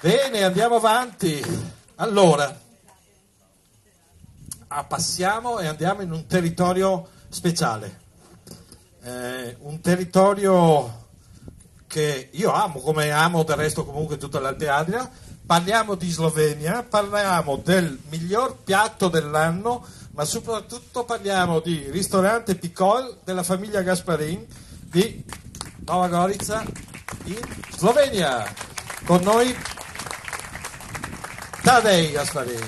Bene, andiamo avanti. Allora, passiamo e andiamo in un territorio speciale, un territorio che io amo, come amo del resto comunque tutta l'Alpe Adria. Parliamo di Slovenia, parliamo del miglior piatto dell'anno, ma soprattutto parliamo di ristorante Pikol della famiglia Gasparin di Nova Gorica in Slovenia. Con noi Tadej Gasparin.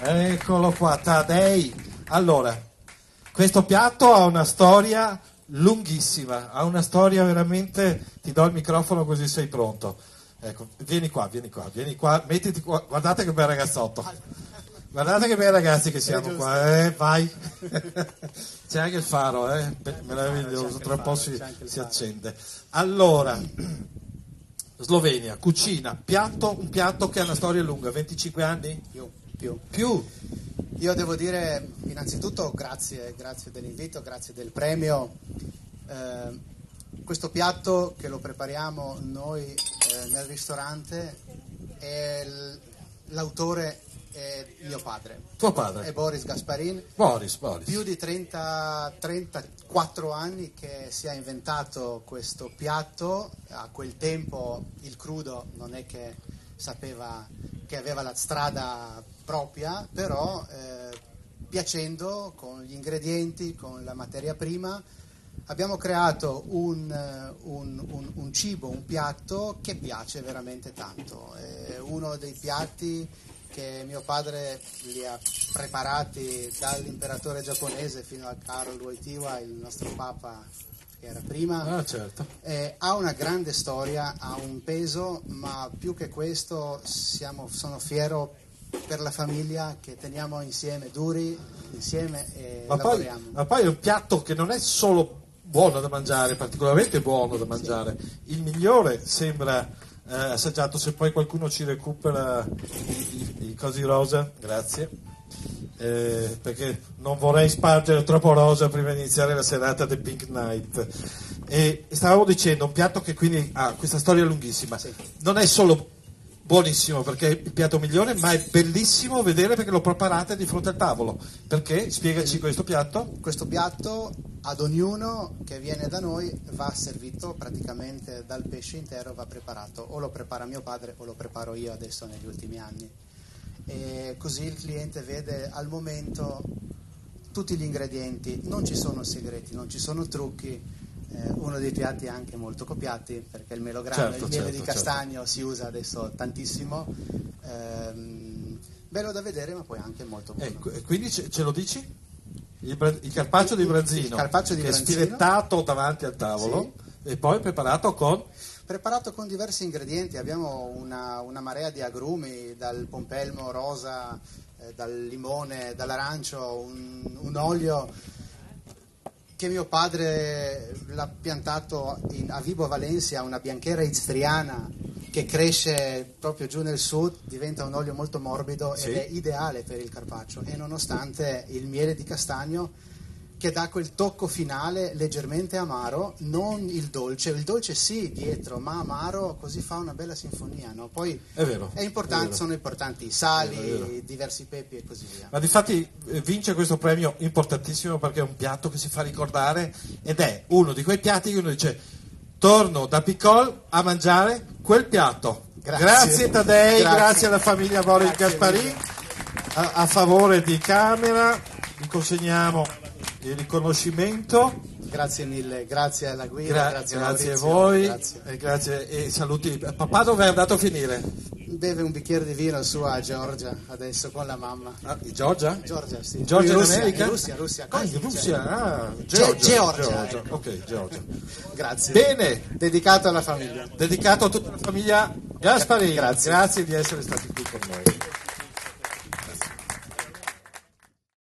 Eccolo qua, Tadej. Allora, questo piatto ha una storia lunghissima, ha una storia veramente... Ti do il microfono così sei pronto. Ecco, vieni qua, mettiti qua, guardate che bel ragazzotto. Guardate che bei ragazzi che siamo qua, vai. C'è anche il faro, meraviglioso, tra un po' si accende. Allora, Slovenia, cucina, un piatto che ha una storia lunga, 25 anni? Più. Io devo dire innanzitutto grazie dell'invito, grazie del premio. Questo piatto che lo prepariamo noi nel ristorante, l'autore è mio padre. Tuo padre? È Boris Gasparin. Boris. Più di 34 anni che si è inventato questo piatto. A quel tempo il crudo non è che sapeva che aveva la strada propria, però piacendo con gli ingredienti, con la materia prima, abbiamo creato un cibo, un piatto che piace veramente tanto. È uno dei piatti che mio padre li ha preparati dall'imperatore giapponese fino a Karol Wojtyła, il nostro papa che era prima. Ah, certo. Ha una grande storia, ha un peso, ma più che questo sono fiero per la famiglia che teniamo insieme, duri insieme e lavoriamo. Ma poi è un piatto che non è solo buono da mangiare, particolarmente buono da mangiare. Sì. Il migliore sembra assaggiato, se poi qualcuno ci recupera i cosi rosa, grazie, perché non vorrei spargere troppo rosa prima di iniziare la serata del Pink Night. E stavamo dicendo, un piatto che quindi ha questa storia lunghissima, sì. Non è solo buonissimo perché è il piatto migliore, ma è bellissimo vedere perché lo preparate di fronte al tavolo. Perché? Spiegaci questo piatto. Questo piatto ad ognuno che viene da noi va servito praticamente dal pesce intero, va preparato. O lo prepara mio padre o lo preparo io adesso negli ultimi anni. E così il cliente vede al momento tutti gli ingredienti, non ci sono segreti, non ci sono trucchi. Uno dei piatti anche molto copiati perché il melograno, il miele di castagno si usa adesso tantissimo, bello da vedere ma poi anche molto buono. E quindi ce lo dici? Il carpaccio di branzino, che è sfilettato davanti al tavolo, sì. E poi preparato con diversi ingredienti. Abbiamo una marea di agrumi, dal pompelmo rosa, dal limone, dall'arancio, un olio che mio padre l'ha piantato a Vibo Valencia, una bianchera istriana che cresce proprio giù nel sud, diventa un olio molto morbido, sì. Ed è ideale per il carpaccio, e nonostante il miele di castagno che dà quel tocco finale leggermente amaro, non il dolce sì dietro, ma amaro, così fa una bella sinfonia, no? Poi è vero, sono importanti i sali, diversi pepi e così via. Ma difatti vince questo premio importantissimo perché è un piatto che si fa ricordare ed è uno di quei piatti che uno dice torno da Pikol a mangiare quel piatto. Grazie Tadej, grazie alla famiglia Boris Gasparin. A favore di camera vi consegniamo il riconoscimento. Grazie mille, grazie alla guida, grazie a voi, grazie e saluti. Papà dove è andato a finire? Beve un bicchiere di vino su a Georgia adesso con la mamma. Georgia? Georgia, sì. Georgia in America? Russia. Georgia. Ecco. Ok, Georgia. Grazie. Bene. Dedicato alla famiglia. Dedicato a tutta la famiglia Gasparin. Grazie. Grazie di essere stati qui con noi.